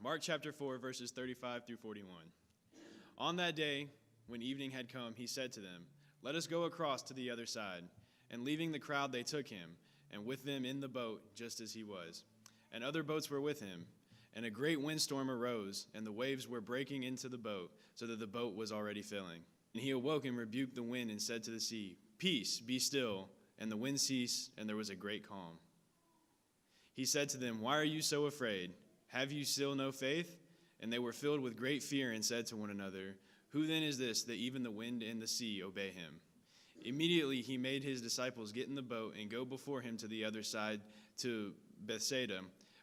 Mark chapter 4, verses 35 through 41. On that day, when evening had come, he said to them, "Let us go across to the other side." And leaving the crowd, they took him, and with them in the boat, just as he was. And other boats were with him. And a great windstorm arose, and the waves were breaking into the boat, so that the boat was already filling. And he awoke and rebuked the wind and said to the sea, "Peace, be still." And the wind ceased, and there was a great calm. He said to them, "Why are you so afraid? Have you still no faith?" And they were filled with great fear and said to one another, "Who then is this that even the wind and the sea obey him?" Immediately he made his disciples get in the boat and go before him to the other side to Bethsaida,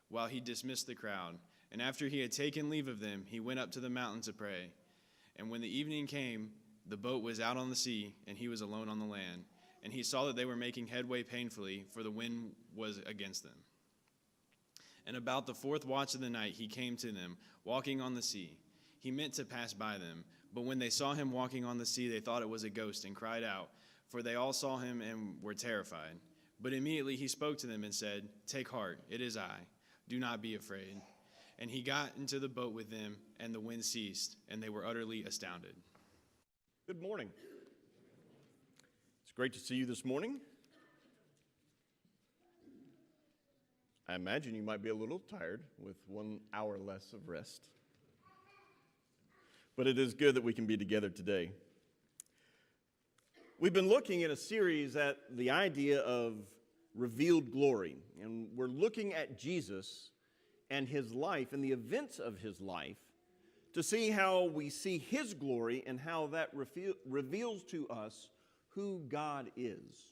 while he dismissed the crowd. And after he had taken leave of them, he went up to the mountain to pray. And when the evening came, the boat was out on the sea, and he was alone on the land. And he saw that they were making headway painfully, for the wind was against them. And about the fourth watch of the night he came to them, walking on the sea. He meant to pass by them, but when they saw him walking on the sea, they thought it was a ghost and cried out, for they all saw him and were terrified. But immediately he spoke to them and said, "Take heart, it is I. Do not be afraid." And he got into the boat with them, and the wind ceased, and they were utterly astounded. Good morning. It's great to see you this morning. I imagine you might be a little tired with 1 hour less of rest. But it is good that we can be together today. We've been looking at a series at the idea of revealed glory, and we're looking at Jesus and his life and the events of his life to see how we see his glory and how that reveals to us who God is.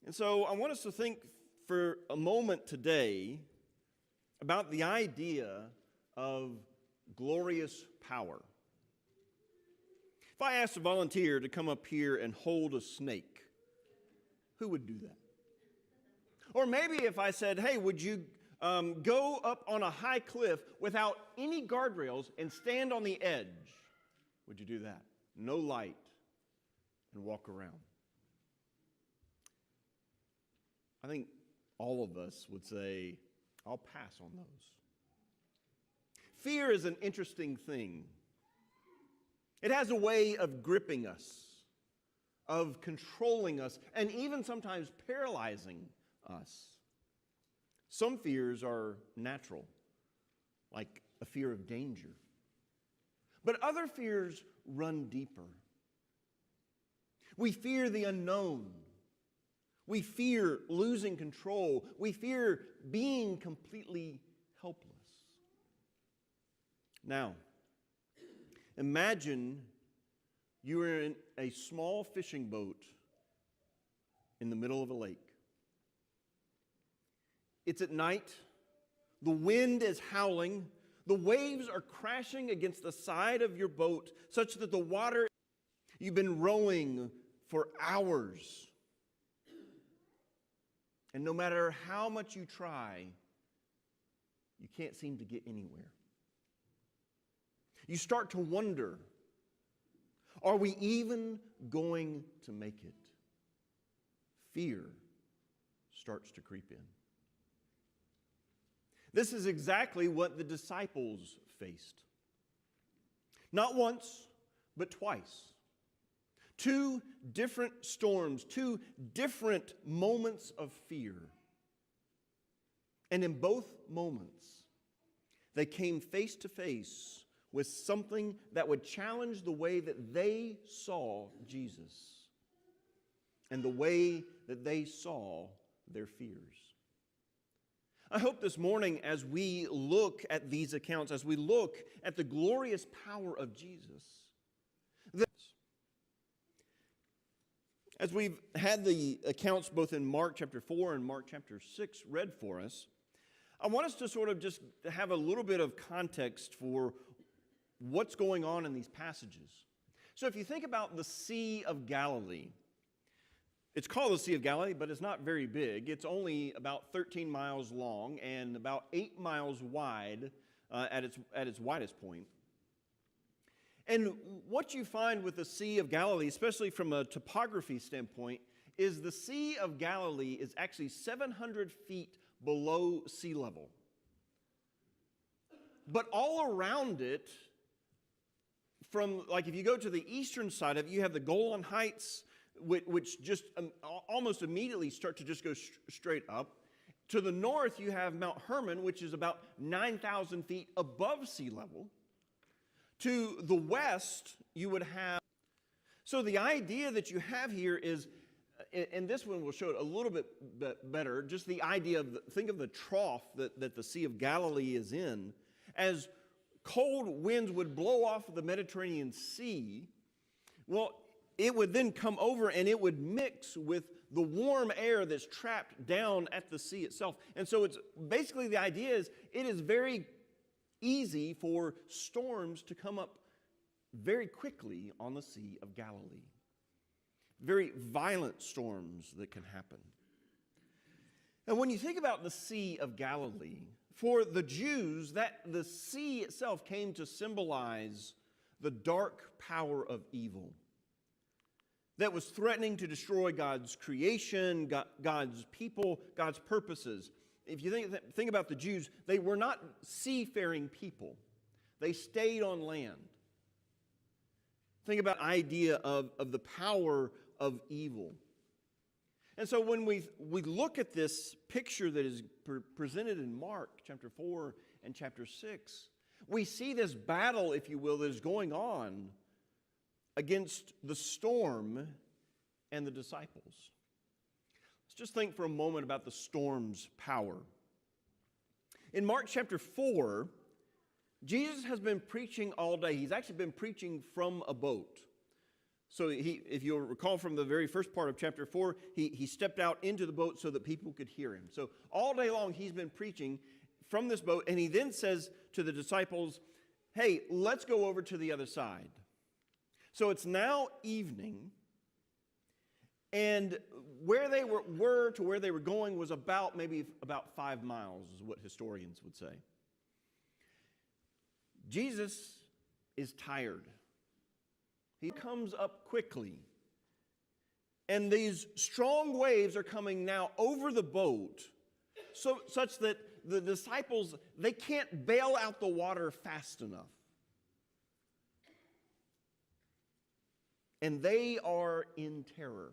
And so I want us to think for a moment today about the idea of glorious power. If I asked a volunteer to come up here and hold a snake, who would do that? Or maybe if I said, "Hey, would you go up on a high cliff without any guardrails and stand on the edge," would you do that? No light, and walk around. I think all of us would say, "I'll pass on those." Fear is an interesting thing. It has a way of gripping us, of controlling us, and even sometimes paralyzing us. Some fears are natural, like a fear of danger. But other fears run deeper. We fear the unknown. We fear losing control. We fear being completely helpless. Now, imagine you are in a small fishing boat in the middle of a lake. It's at night. The wind is howling. The waves are crashing against the side of your boat such that the water, you've been rowing for hours. And no matter how much you try, you can't seem to get anywhere. You start to wonder, are we even going to make it? Fear starts to creep in. This is exactly what the disciples faced. Not once, but twice. 2 different storms, 2 different moments of fear. And in both moments, they came face to face with something that would challenge the way that they saw Jesus and the way that they saw their fears. I hope this morning, as we look at these accounts, as we look at the glorious power of Jesus, as we've had the accounts both in Mark chapter 4 and Mark chapter 6 read for us, I want us to sort of just have a little bit of context for what's going on in these passages. So if you think about the Sea of Galilee, it's called the Sea of Galilee, but it's not very big. It's only about 13 miles long and about 8 miles wide at its widest point. And what you find with the Sea of Galilee, especially from a topography standpoint, is the Sea of Galilee is actually 700 feet below sea level. But all around it, from like if you go to the eastern side of it, you have the Golan Heights, which just almost immediately start to just go straight up. To the north, you have Mount Hermon, which is about 9,000 feet above sea level. To the west, you would have... So the idea that you have here is, and this one will show it a little bit better, just the idea of, think of the trough that the Sea of Galilee is in. As cold winds would blow off of the Mediterranean Sea, well, it would then come over and it would mix with the warm air that's trapped down at the sea itself. And so it's basically the idea is it is very easy for storms to come up very quickly on the Sea of Galilee. Very violent storms that can happen. And when you think about the Sea of Galilee, for the Jews, that the sea itself came to symbolize the dark power of evil that was threatening to destroy God's creation, God's people, God's purposes. If you think about the Jews, they were not seafaring people. They stayed on land. Think about the idea of the power of evil. And so when we look at this picture that is presented in Mark chapter 4 and chapter 6, we see this battle, if you will, that is going on against the storm and the disciples. Let's just think for a moment about the storm's power. In Mark chapter 4, Jesus has been preaching all day. He's actually been preaching from a boat. So if you'll recall from the very first part of chapter 4, he stepped out into the boat so that people could hear him. So all day long he's been preaching from this boat, and he then says to the disciples, hey, let's go over to the other side. So it's now evening, and where they were to where they were going was about 5 miles, is what historians would say. Jesus is tired. He comes up quickly, and these strong waves are coming now over the boat, such that the disciples, they can't bail out the water fast enough. And they are in terror.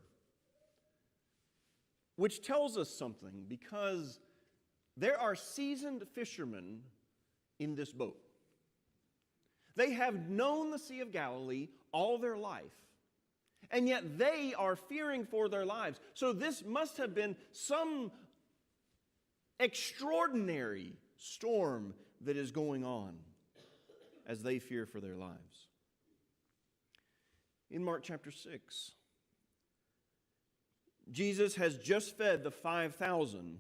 Which tells us something, because there are seasoned fishermen in this boat. They have known the Sea of Galilee all their life, and yet they are fearing for their lives. So this must have been some extraordinary storm that is going on as they fear for their lives. In Mark chapter 6, Jesus has just fed the 5,000,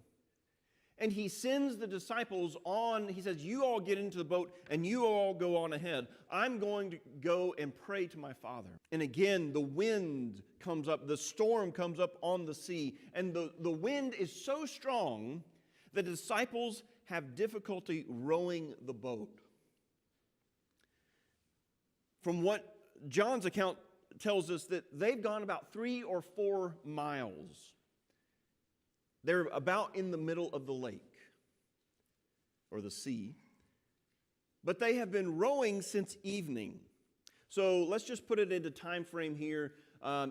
and he sends the disciples on. He says, you all get into the boat and you all go on ahead. I'm going to go and pray to my Father. And again, the wind comes up, the storm comes up on the sea, and the wind is so strong the disciples have difficulty rowing the boat. From what John's account tells us, that they've gone about 3 or 4 miles. They're about in the middle of the lake or the sea. But they have been rowing since evening. So let's just put it into time frame here.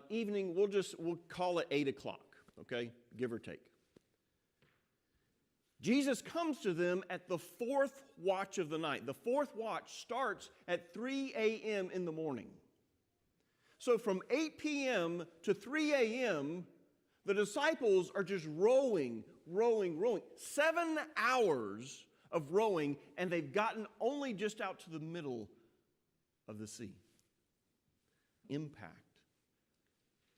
Evening, we'll call it 8 o'clock, okay? Give or take. Jesus comes to them at the 4th watch of the night. The 4th watch starts at 3 a.m. in the morning. So from 8 p.m. to 3 a.m., the disciples are just rowing. 7 hours of rowing, and they've gotten only just out to the middle of the sea. Impact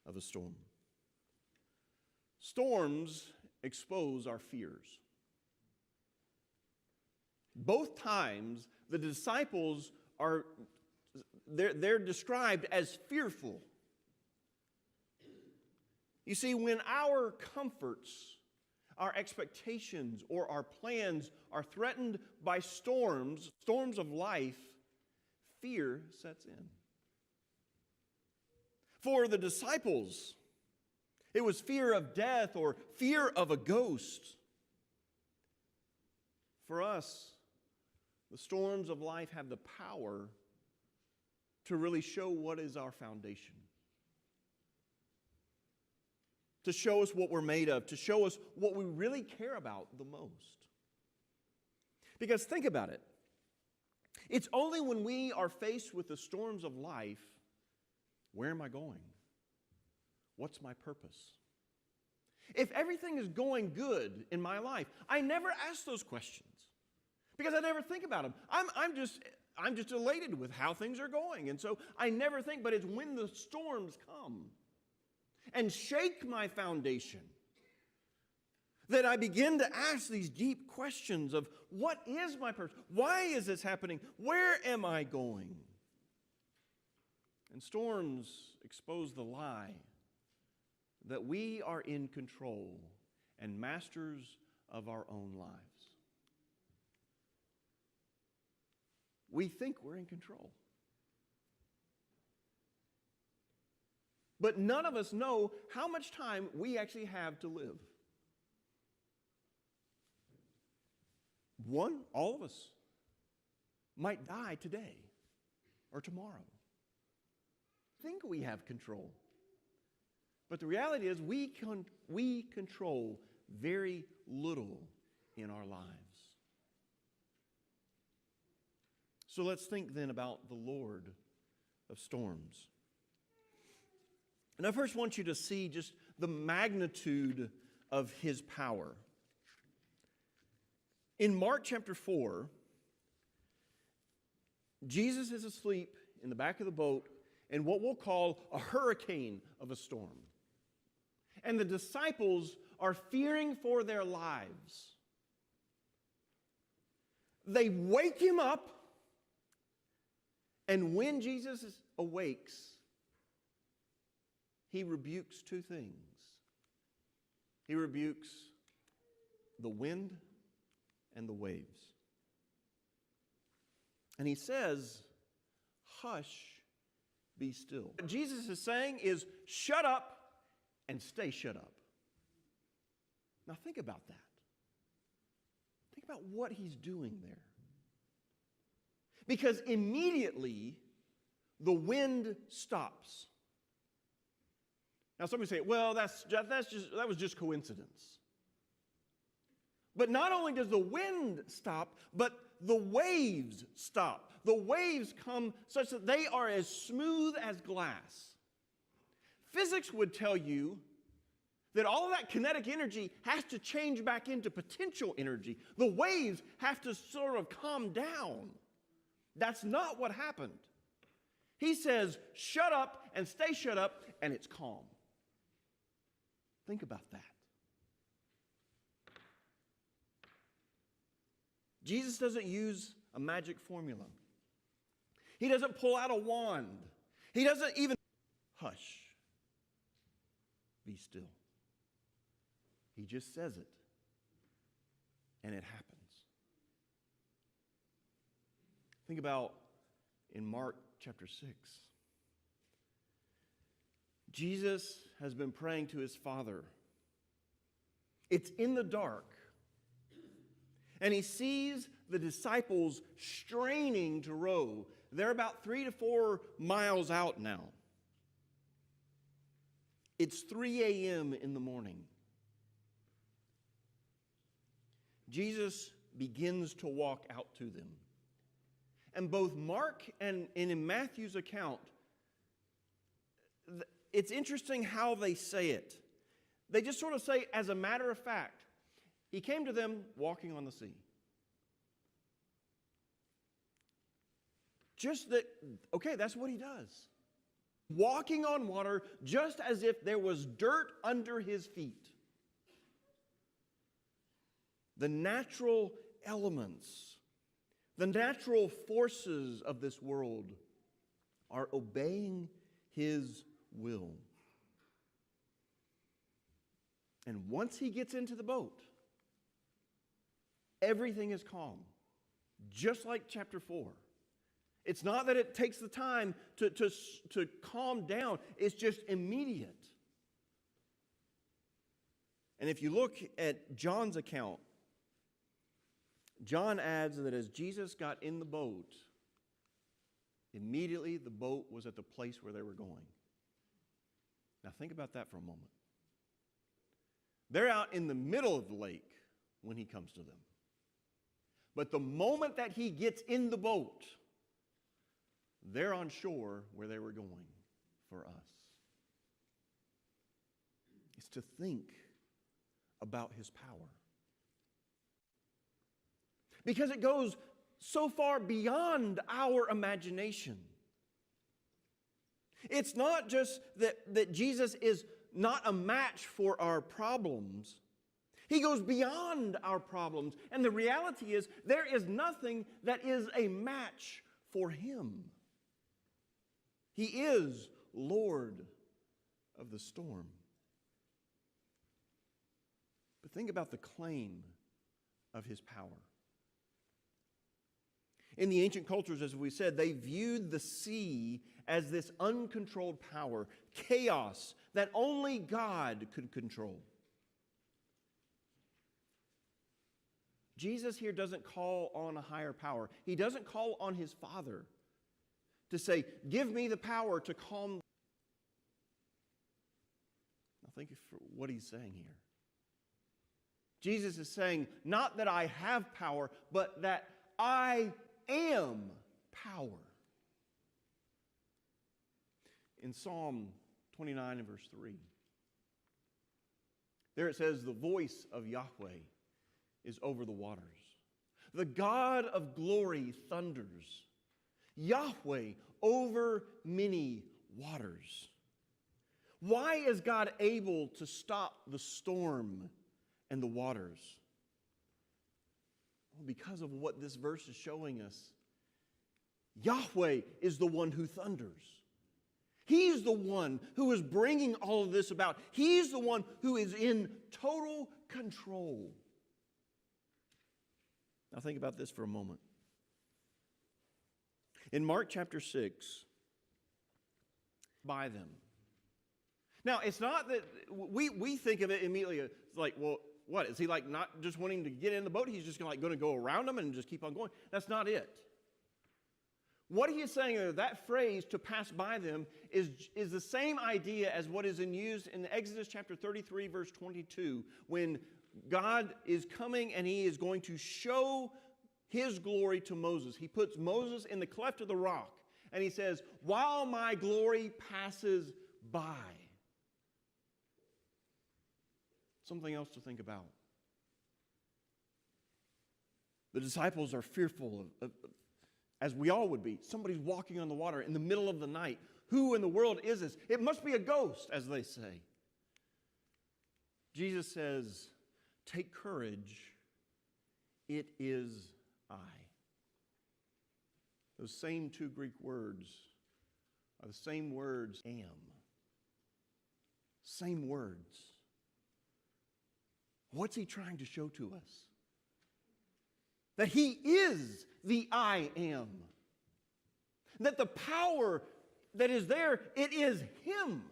of a storm. Storms expose our fears. Both times, the disciples they're described as fearful. You see, when our comforts, our expectations, or our plans are threatened by storms of life, fear sets in. For the disciples, it was fear of death or fear of a ghost. For us, The storms of life have the power to really show what is our foundation, to show us what we're made of, to show us what we really care about the most. Because think about it. It's only when we are faced with the storms of life, where am I going? What's my purpose? If everything is going good in my life, I never ask those questions because I never think about them. I'm just elated with how things are going, and so I never think. But it's when the storms come and shake my foundation that I begin to ask these deep questions of what is my purpose? Why is this happening? Where am I going? And storms expose the lie that we are in control and masters of our own lives. We think we're in control. But none of us know how much time we actually have to live. All of us might die today or tomorrow. Think we have control. But the reality is we control very little in our lives. So let's think then about the Lord of storms. And I first want you to see just the magnitude of his power. In Mark chapter 4, Jesus is asleep in the back of the boat in what we'll call a hurricane of a storm. And the disciples are fearing for their lives. They wake him up, and when Jesus awakes, he rebukes two things. He rebukes the wind and the waves. And he says, "Hush, be still." What Jesus is saying is, shut up and stay shut up. Now think about that. Think about what he's doing there. Because immediately the wind stops. Now somebody say, well, that was just coincidence. But not only does the wind stop, but the waves stop. The waves come such that they are as smooth as glass. Physics would tell you that all of that kinetic energy has to change back into potential energy. The waves have to sort of calm down. That's not what happened. He says, shut up and stay shut up, and it's calm. Think about that. Jesus doesn't use a magic formula. He doesn't pull out a wand. He doesn't even, hush, be still. He just says it, and it happens. Think about in Mark chapter 6. Jesus has been praying to his Father. It's in the dark. And he sees the disciples straining to row. They're about 3 to 4 miles out now. It's 3 a.m. in the morning. Jesus begins to walk out to them. And both Mark and in Matthew's account, it's interesting how they say it. They just sort of say, as a matter of fact, he came to them walking on the sea. Just that, okay, that's what he does. Walking on water just as if there was dirt under his feet. The natural elements, the natural forces of this world are obeying his will. And once he gets into the boat, everything is calm, just like chapter 4. It's not that it takes the time to calm down. It's just immediate. And if you look at John's account, John adds that as Jesus got in the boat, immediately the boat was at the place where they were going. Now think about that for a moment. They're out in the middle of the lake when he comes to them. But the moment that he gets in the boat, they're on shore where they were going for us. It's to think about his power. Because it goes so far beyond our imagination. It's not just that Jesus is not a match for our problems. He goes beyond our problems. And the reality is, there is nothing that is a match for him. He is Lord of the storm. But think about the claim of his power. In the ancient cultures, as we said, they viewed the sea as this uncontrolled power, chaos that only God could control. Jesus here doesn't call on a higher power. He doesn't call on his Father to say, give me the power to calm. Now think of what he's saying here. Jesus is saying, not that I have power, but that I am power. In Psalm 29 and verse 3, there it says, the voice of Yahweh is over the waters. The God of glory thunders. Yahweh over many waters. Why is God able to stop the storm and the waters? Well, because of what this verse is showing us. Yahweh is the one who thunders. He's the one who is bringing all of this about. He's the one who is in total control. Now think about this for a moment. In Mark chapter 6, by them. Now, it's not that we think of it immediately like, well, what? Is he like not just wanting to get in the boat? He's just going to go around them and just keep on going? That's not it. What he is saying there, that phrase, to pass by them, is the same idea as what is used in Exodus chapter 33, verse 22, when God is coming and he is going to show his glory to Moses. He puts Moses in the cleft of the rock, and he says, while my glory passes by. Something else to think about. The disciples are fearful of as we all would be. Somebody's walking on the water in the middle of the night. Who in the world is this? It must be a ghost, as they say. Jesus says, take courage. It is I. Those same two Greek words are the same words, am. Same words. What's he trying to show to us? That he is the I am. That the power that is there, it is him.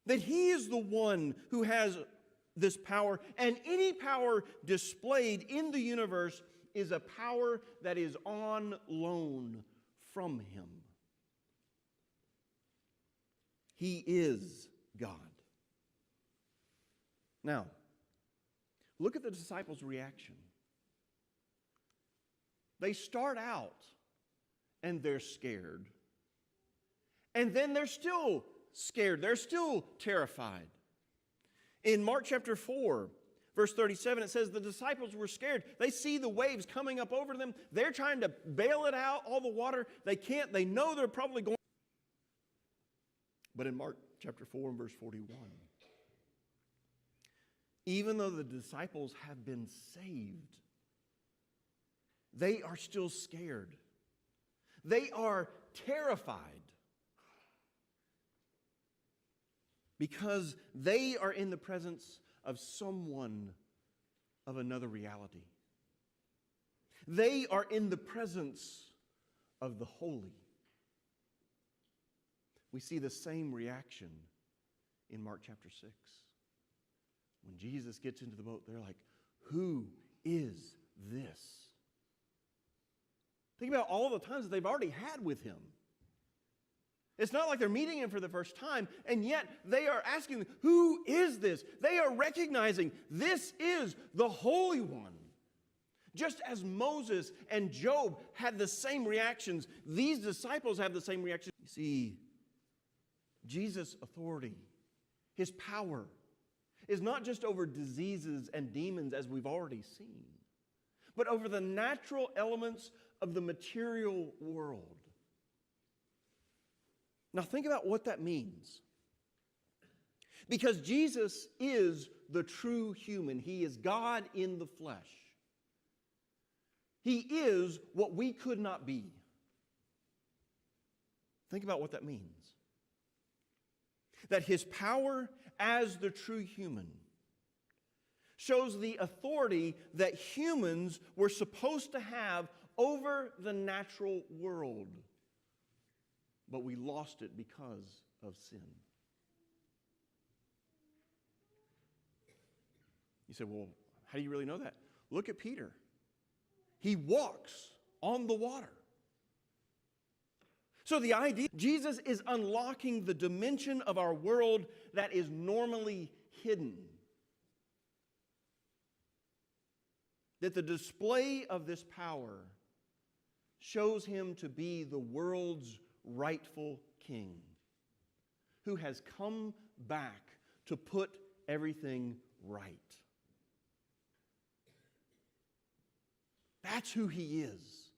That he is the one who has this power, and any power displayed in the universe is a power that is on loan from him. He is God. Now, look at the disciples' reaction. They start out and they're scared. And then they're still scared. They're still terrified. In Mark chapter 4, verse 37, it says the disciples were scared. They see the waves coming up over them. They're trying to bail it out, all the water. They can't. They know they're probably going. But in Mark chapter 4 and verse 41, even though the disciples have been saved, they are still scared. They are terrified because they are in the presence of someone of another reality. They are in the presence of the holy. We see the same reaction in Mark chapter 6. When Jesus gets into the boat, they're like, who is this? Think about all the times that they've already had with him. It's not like they're meeting him for the first time, and yet they are asking, who is this? They are recognizing this is the Holy One. Just as Moses and Job had the same reactions, these disciples have the same reaction. You see, Jesus' authority, his power, is not just over diseases and demons as we've already seen, but over the natural elements of the material world. Now think about what that means. Because Jesus is the true human. He is God in the flesh. He is what we could not be. Think about what that means. That his power as the true human shows the authority that humans were supposed to have over the natural world. But we lost it because of sin. You say, well, how do you really know that? Look at Peter. He walks on the water. So the idea, Jesus is unlocking the dimension of our world that is normally hidden. That the display of this power shows him to be the world's rightful king, who has come back to put everything right. That's who he is.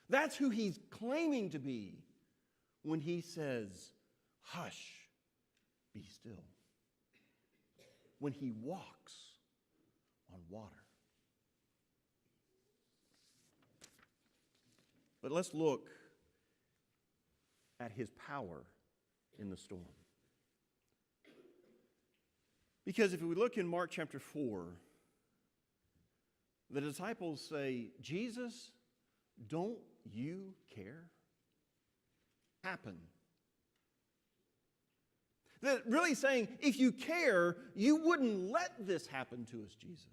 That's who he's claiming to be when he says, hush, be still. When he walks on water. But let's look at his power in the storm. Because if we look in Mark chapter 4, the disciples say, Jesus, don't you care? Happen. They're really saying, if you care, you wouldn't let this happen to us, Jesus.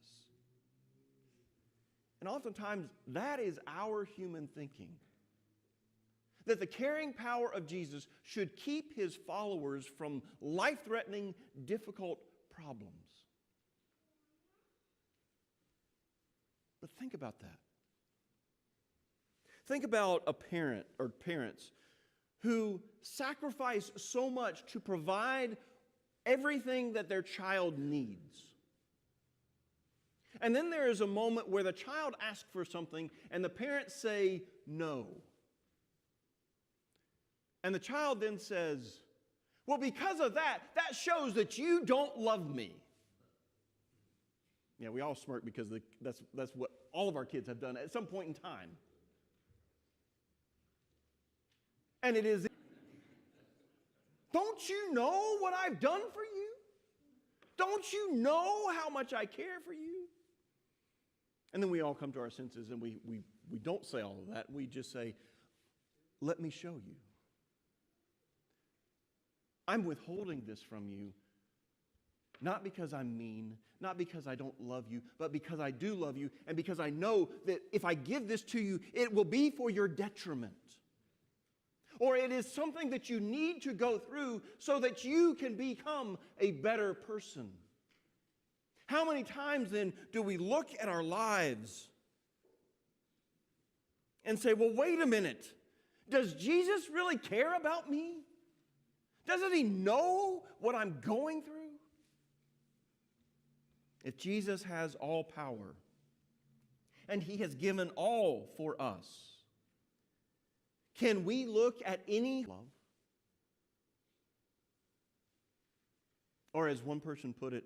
And oftentimes, that is our human thinking. That the caring power of Jesus should keep his followers from life-threatening, difficult problems. But think about that. Think about a parent or parents who sacrifice so much to provide everything that their child needs. And then there is a moment where the child asks for something and the parents say no. And the child then says, well, because of that, that shows that you don't love me. Yeah, we all smirk because that's what all of our kids have done at some point in time. And it is, don't you know what I've done for you? Don't you know how much I care for you? And then we all come to our senses and we don't say all of that. We just say, let me show you. I'm withholding this from you, not because I'm mean, not because I don't love you, but because I do love you, and because I know that if I give this to you, it will be for your detriment. Or it is something that you need to go through so that you can become a better person. How many times then do we look at our lives and say, well, wait a minute, does Jesus really care about me? Doesn't he know what I'm going through? If Jesus has all power and he has given all for us, can we look at any love? Or as one person put it,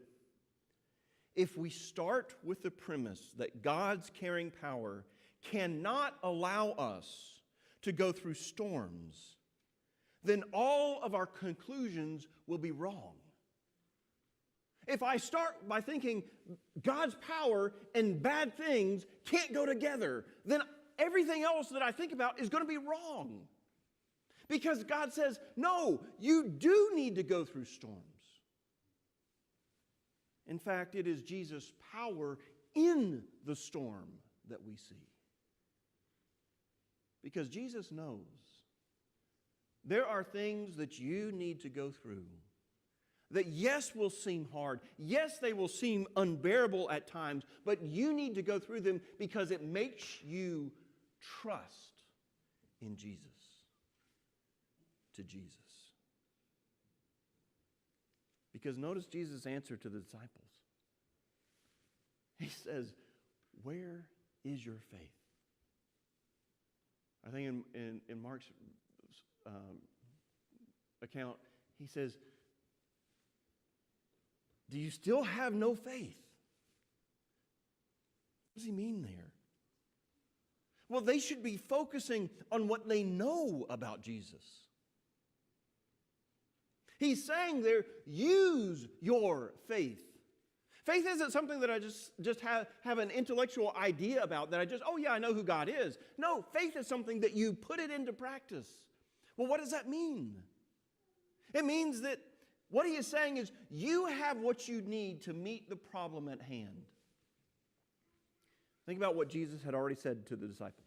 if we start with the premise that God's caring power cannot allow us to go through storms, then all of our conclusions will be wrong. If I start by thinking God's power and bad things can't go together, then everything else that I think about is going to be wrong. Because God says, no, you do need to go through storms. In fact, it is Jesus' power in the storm that we see. Because Jesus knows there are things that you need to go through that, yes, will seem hard. Yes, they will seem unbearable at times, but you need to go through them because it makes you trust in Jesus. To Jesus. Because notice Jesus' answer to the disciples. He says, where is your faith? I think in Mark's account, he says, do you still have no faith? What does he mean there? Well, they should be focusing on what they know about Jesus. He's saying there, use your faith. Faith isn't something that I just have an intellectual idea about, that oh yeah, I know who God is. No, faith is something that you put it into practice. Well, what does that mean? It means that what he is saying is you have what you need to meet the problem at hand. Think about what Jesus had already said to the disciples.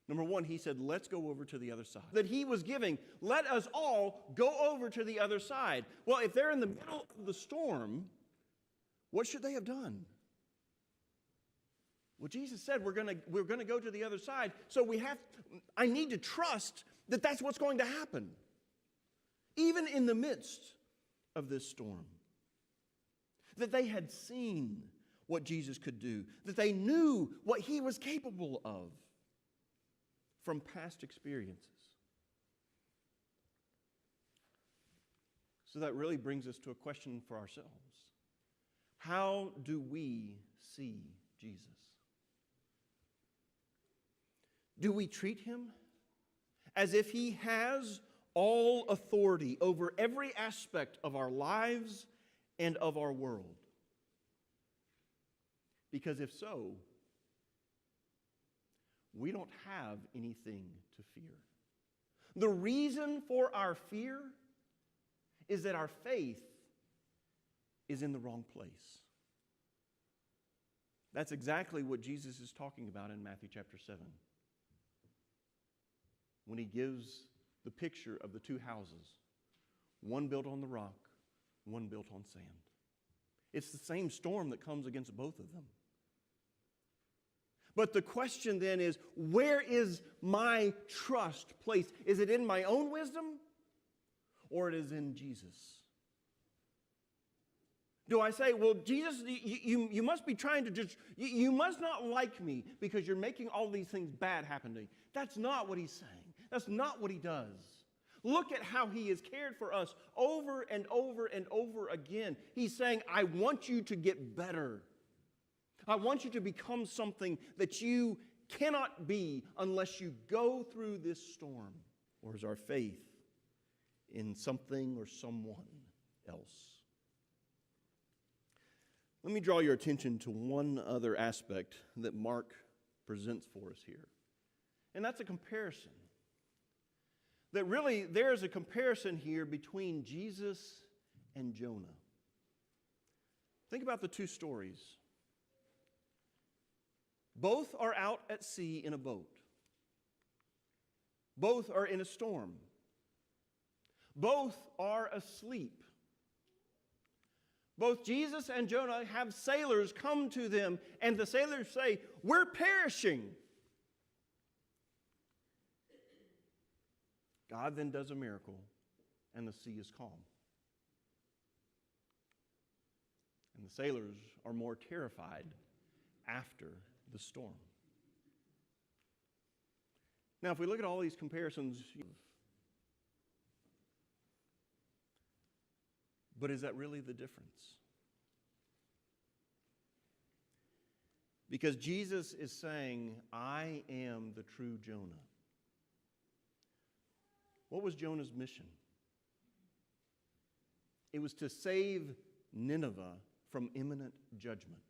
Number one, he said, let's go over to the other side. That he was giving, let us all go over to the other side. Well, if they're in the middle of the storm, what should they have done? Well, Jesus said, we're going to go to the other side, so I need to trust that that's what's going to happen. Even in the midst of this storm. That they had seen what Jesus could do. That they knew what he was capable of from past experiences. So that really brings us to a question for ourselves. How do we see Jesus? Do we treat him as if he has all authority over every aspect of our lives and of our world? Because if so, we don't have anything to fear. The reason for our fear is that our faith is in the wrong place. That's exactly what Jesus is talking about in Matthew chapter 7. When he gives the picture of the two houses, one built on the rock, one built on sand. It's the same storm that comes against both of them. But the question then is, where is my trust placed? Is it in my own wisdom, or it is in Jesus? Do I say, well, Jesus, you must be trying to you must not like me because you're making all these things bad happen to me. That's not what he's saying. That's not what he does. Look at how he has cared for us over and over and over again. He's saying, I want you to get better. I want you to become something that you cannot be unless you go through this storm. Or is our faith in something or someone else? Let me draw your attention to one other aspect that Mark presents for us here. And that's a comparison. That really, there's a comparison here between Jesus and Jonah. Think about the two stories. Both are out at sea in a boat. Both are in a storm. Both are asleep. Both Jesus and Jonah have sailors come to them, and the sailors say, we're perishing. God then does a miracle, and the sea is calm. And the sailors are more terrified after the storm. Now, if we look at all these comparisons, but is that really the difference? Because Jesus is saying, I am the true Jonah. What was Jonah's mission? It was to save Nineveh from imminent judgment.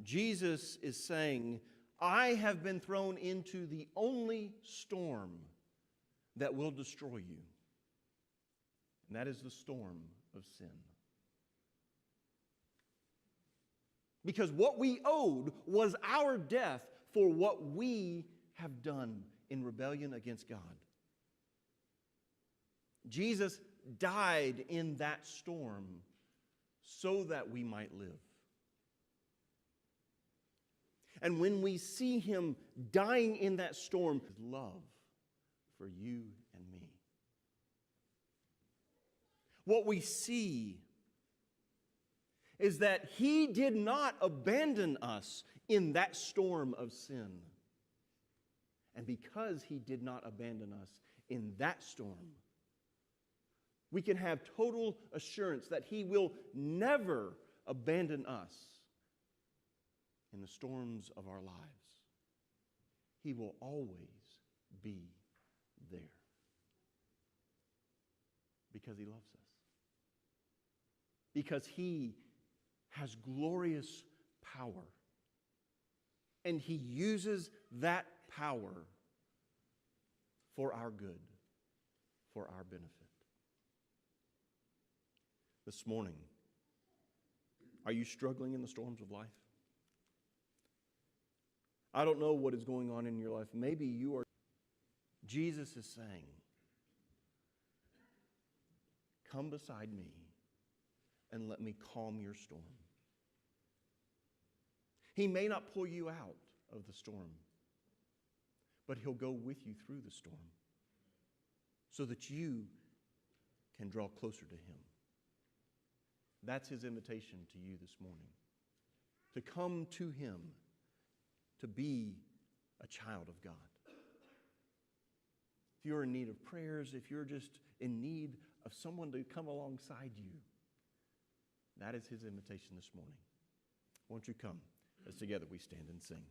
Jesus is saying, I have been thrown into the only storm that will destroy you. And that is the storm of sin. Because what we owed was our death for what we have done in rebellion against God. Jesus died in that storm so that we might live. And when we see him dying in that storm, his love for you and me. What we see is that he did not abandon us in that storm of sin. And because he did not abandon us in that storm, we can have total assurance that he will never abandon us in the storms of our lives. He will always be there because he loves us. Because he has glorious power. And he uses that power for our good, for our benefit. This morning, are you struggling in the storms of life? I don't know what is going on in your life. Maybe you are. Jesus is saying, come beside me and let me calm your storm. He may not pull you out of the storm, but he'll go with you through the storm so that you can draw closer to him. That's his invitation to you this morning. To come to him, to be a child of God. If you're in need of prayers, if you're just in need of someone to come alongside you, that is his invitation this morning. Won't you come as together we stand and sing?